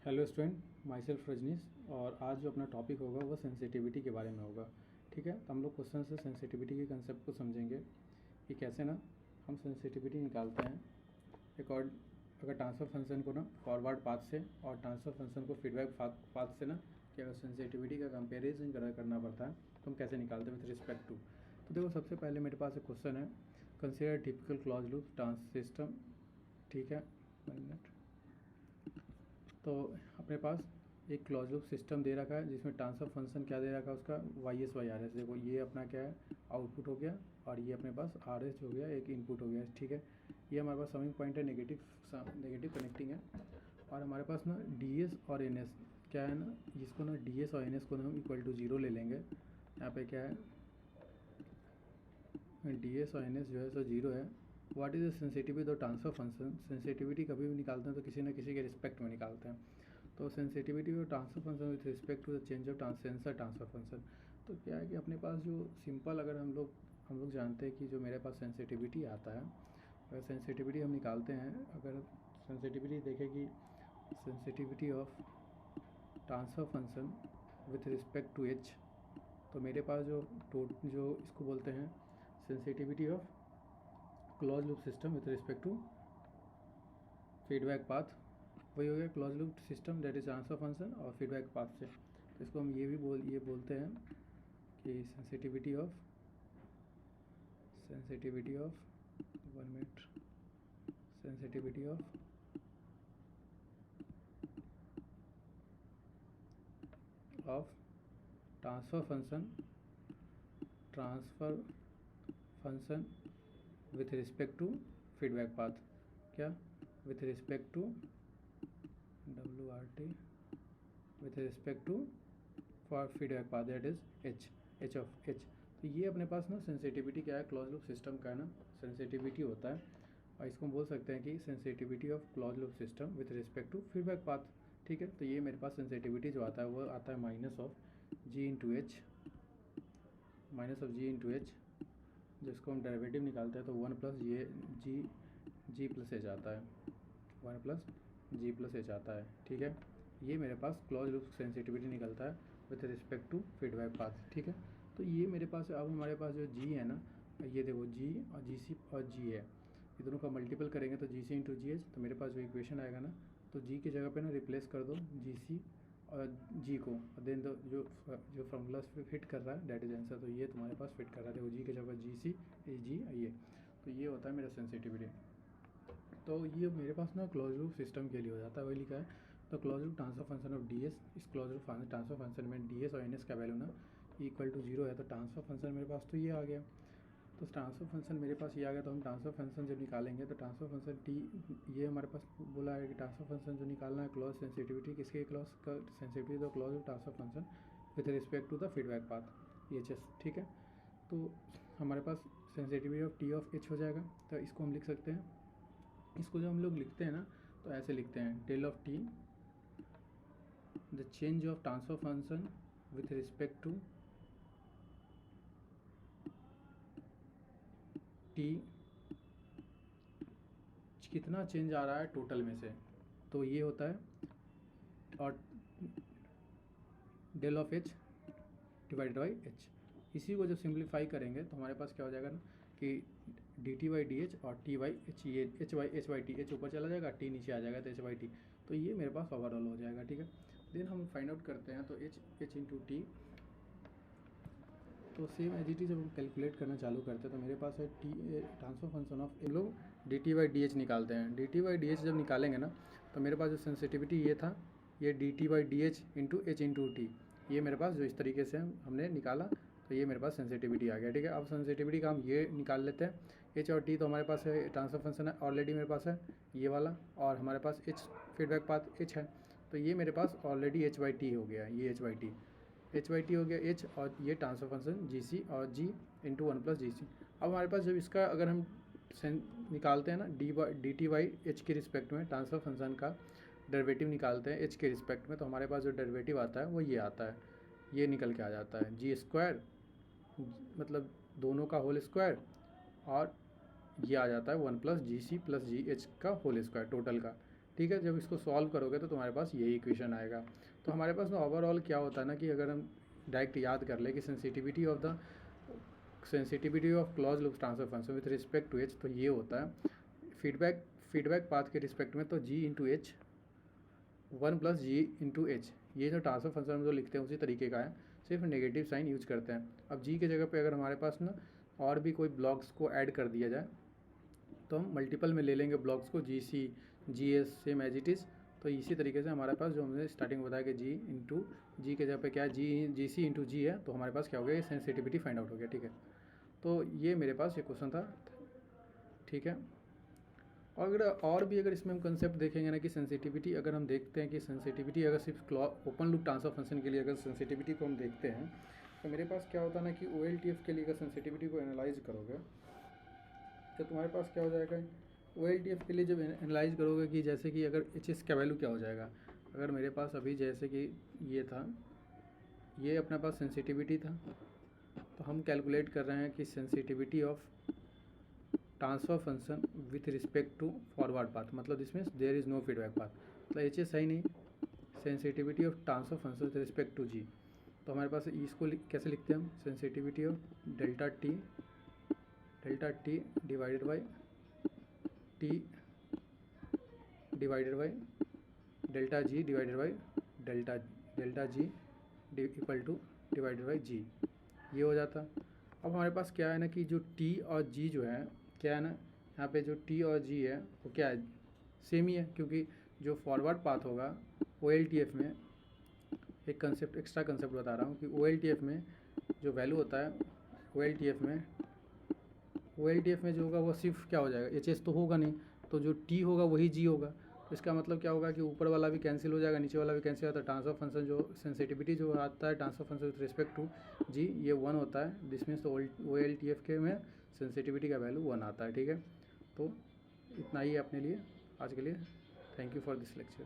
Hello student, myself Rajneesh. और आज जो अपना टॉपिक होगा वो सेंसिटिविटी के बारे में होगा। ठीक है, तो हम लोग क्वेश्चन से सेंसिटिविटी के कंसेप्ट को समझेंगे कि कैसे ना हम सेंसिटिविटी निकालते हैं। अगर ट्रांसफ़र फंक्शन को ना फॉरवर्ड पाथ से और ट्रांसफ़र फंक्शन को फीडबैक पाथ से ना कि अगर सेंसिटिविटी का कंपेरिजन करना पड़ता है तो हम कैसे निकालते हैं विथ रिस्पेक्ट टू। तो देखो, सबसे पहले मेरे पास एक क्वेश्चन है, consider typical close loop trans system. ठीक है, 1 मिनट। तो अपने पास एक क्लोज लूप सिस्टम दे रखा है जिसमें ट्रांसफर फंक्शन क्या दे रखा है उसका YS/RS। देखो, ये अपना क्या है, आउटपुट हो गया, और ये अपने पास RS हो गया, एक इनपुट हो गया। ठीक है, ये हमारे पास समिंग पॉइंट है, नेगेटिव कनेक्टिंग है। और हमारे पास ना DS और NS क्या है ना, जिसको ना DS और NS को ना हम इक्वल टू 0 ले लेंगे। यहाँ पे क्या है, DS और NS जो है सो 0 है। What is the sensitivity of transfer function. Sensitivity कभी भी निकालते हैं तो किसी न किसी के रिस्पेक्ट में निकालते हैं। तो sensitivity of transfer function with respect to the change of sensor transfer function. तो क्या है कि अपने पास जो सिंपल, अगर हम लोग जानते हैं कि जो मेरे पास सेंसिटिविटी आता है, अगर सेंसिटिविटी हम निकालते हैं, अगर सेंसिटिविटी देखें कि sensitivity of transfer function with respect to H, तो मेरे पास जो इसको बोलते हैं sensitivity of close loop system with respect to feedback path, वही हो गया close loop system that is transfer function और फीडबैक पाथ से। तो इसको हम ये बोलते हैं कि sensitivity of 1 minute, sensitivity of transfer function with respect to feedback path. क्या, with respect to WRT with respect to for feedback path that is H of H। तो ये अपने पास ना सेंसिटिविटी क्या है, क्लोज लूप सिस्टम का ना sensitivity होता है, और इसको हम बोल सकते हैं कि sensitivity of close loop system with respect to feedback path. ठीक है, तो ये मेरे पास सेंसिटिविटी जो आता है वो आता है minus of G into H, जिसको हम डेरिवेटिव निकालते हैं तो 1 प्लस जी प्लस एच आता है, 1 प्लस जी प्लस एच आता है। ठीक है, ये मेरे पास क्लोज लूप सेंसिटिविटी निकलता है with respect to feedback path. ठीक है, तो ये मेरे पास अब हमारे पास जो G है ना, ये देखो G और GC और G है, ये दोनों का मल्टीपल करेंगे तो GC इंटू GH, तो मेरे पास जो इक्वेशन आएगा ना, तो G की जगह पे ना रिप्लेस कर दो GC और G को, और देन दो जो फॉर्मूला फिट कर रहा है डैट इज आंसर। तो ये तुम्हारे पास फिट कर रहा है, देखो G की जगह GC, G ये, तो ये होता है मेरा सेंसिटिविटी। तो ये मेरे पास ना क्लोज लूप सिस्टम के लिए हो जाता है, वही लिखा है। तो close loop transfer function of DS, इस क्लोज लूप ट्रांसफर फंक्शन में DS और NS का वैल्यू ना इक्वल टू 0 है, तो ट्रांसफर फंक्शन मेरे पास तो ये आ गया। तो ट्रांसफर फंक्शन मेरे पास ये आ गया, तो हम ट्रांसफर फंक्शन जब निकालेंगे तो ट्रांसफर फंक्शन ये हमारे पास बोला है कि ट्रांसफर फंक्शन जो निकालना है क्लोज सेंसिटिविटी किसके, क्लोज का सेंसिटिविटी तो close transfer function with respect to the feedback path EHS। ठीक है, तो हमारे पास sensitivity of T of H हो जाएगा। तो इसको हम लिख सकते हैं, इसको जो हम लोग लिखते हैं ना, तो ऐसे लिखते हैं del of T the change of transfer function with respect to T, कितना चेंज आ रहा है टोटल में से, तो ये होता है, और del of H divided by H। इसी को जब सिंप्लीफाई करेंगे तो हमारे पास क्या हो जाएगा ना कि DT/DH और T/H, ये H/T, H ऊपर चला जाएगा, T नीचे आ जाएगा, तो H/T, तो ये मेरे पास ओवरऑल हो जाएगा। ठीक है, देन हम फाइंड आउट करते हैं, तो H इंटू T, तो सेम एज इट इज जब हम कैलकुलेट करना चालू करते हैं तो मेरे पास है T ट्रांसफर फंक्शन ऑफ, इन लोग DT/DH निकालते हैं। DT/DH जब निकालेंगे ना, तो मेरे पास जो सेंसिटिविटी ये था, ये DT/DH into H into T, ये मेरे पास जो इस तरीके से हमने निकाला, तो ये मेरे पास सेंसिटिविटी आ गया। ठीक है, अब सेंसिटिविटी का हम ये निकाल लेते हैं, H और T तो हमारे पास है, ट्रांसफर फंक्शन है ऑलरेडी मेरे पास है ये वाला, और हमारे पास H फीडबैक पाथ H है, तो ये मेरे पास ऑलरेडी H/T हो गया, ये H/T हो गया H, और ये ट्रांसफर फंक्शन GC और G इंटू 1 प्लस GC। अब हमारे पास जब इसका अगर हम निकालते हैं ना DT/H के रिस्पेक्ट में ट्रांसफर फंक्शन का डेरिवेटिव निकालते हैं H के रिस्पेक्ट में, तो हमारे पास जो डेरिवेटिव आता है वो ये आता है, ये निकल के आ जाता है G², मतलब दोनों का होल स्क्वायर, और ये आ जाता है 1 प्लस GC प्लस GH का होल स्क्वायर टोटल का। ठीक है। जब इसको सॉल्व करोगे तो तुम्हारे पास यही इक्वेशन आएगा। तो हमारे पास ना ओवरऑल क्या होता है ना कि अगर हम डायरेक्ट याद कर ले कि sensitivity of close loop transfer function with respect to H, तो ये होता है फीडबैक पाथ के रिस्पेक्ट में तो जी इंटू एच 1 प्लस जी इंटू एच, ये जो ट्रांसफर फंक्शन हम जो लिखते हैं उसी तरीके का है, सिर्फ नेगेटिव साइन यूज करते हैं। अब जी के जगह पे अगर हमारे पास ना और भी कोई ब्लॉक्स को ऐड कर दिया जाए तो हम मल्टीपल में ले लेंगे ब्लॉक्स को, G C G S same as it is. तो इसी तरीके से हमारे पास जो हमने स्टार्टिंग में बताया कि जी इंटू जी के जगह पे क्या है, जी सी इंटू जी है, तो हमारे पास क्या हो गया, ये सेंसिटिविटी फाइंड आउट हो गया। ठीक है, तो ये मेरे पास ये क्वेश्चन था। ठीक है, और भी अगर इसमें हम कंसेप्ट देखेंगे ना कि सेंसिटिविटी, अगर हम देखते हैं कि सेंसिटिविटी अगर सिर्फ ओपन लूप ट्रांसफर फंक्शन के लिए अगर सेंसिटिविटी को हम देखते हैं तो मेरे पास क्या होता है ना कि OLTF के लिए अगर सेंसिटिविटी को एनालाइज करोगे तो तुम्हारे पास क्या हो जाएगा, OLTF के लिए जब एनालाइज करोगे कि जैसे कि अगर HS का वैल्यू क्या हो जाएगा, अगर मेरे पास अभी जैसे कि ये था, ये अपने पास सेंसिटिविटी था, तो हम कैलकुलेट कर रहे हैं कि sensitivity of transfer function with respect to forward path, मतलब इसमें there is no feedback path, मतलब HS है ही नहीं, sensitivity of transfer function with respect to G. तो हमारे पास इसको कैसे लिखते हैं हम, sensitivity of delta T divided by T divided by delta G divided by delta G equal to divided by G, ये हो जाता। अब हमारे पास क्या है ना कि जो टी और जी जो है, क्या है ना यहाँ पे जो टी और जी है वो क्या है, सेम ही है, क्योंकि जो फॉरवर्ड पाथ होगा OLTF में, एक कंसेप्ट एक्स्ट्रा कंसेप्ट बता रहा हूँ कि OLTF में जो वैल्यू होता है, OLTF में जो होगा वो सिर्फ क्या हो जाएगा, HS तो होगा नहीं, तो जो T होगा वही G होगा। तो इसका मतलब क्या होगा कि ऊपर वाला भी कैंसिल हो जाएगा, नीचे वाला भी कैंसिल होता है। ट्रांसफर फंक्शन जो सेंसिटिविटी जो आता है transfer function with respect to G, ये 1 होता है। दिस मीन्स OLTF के में सेंसिटिविटी का वैल्यू 1 आता है। ठीक है, तो इतना ही है अपने लिए आज के लिए। Thank you for this lecture.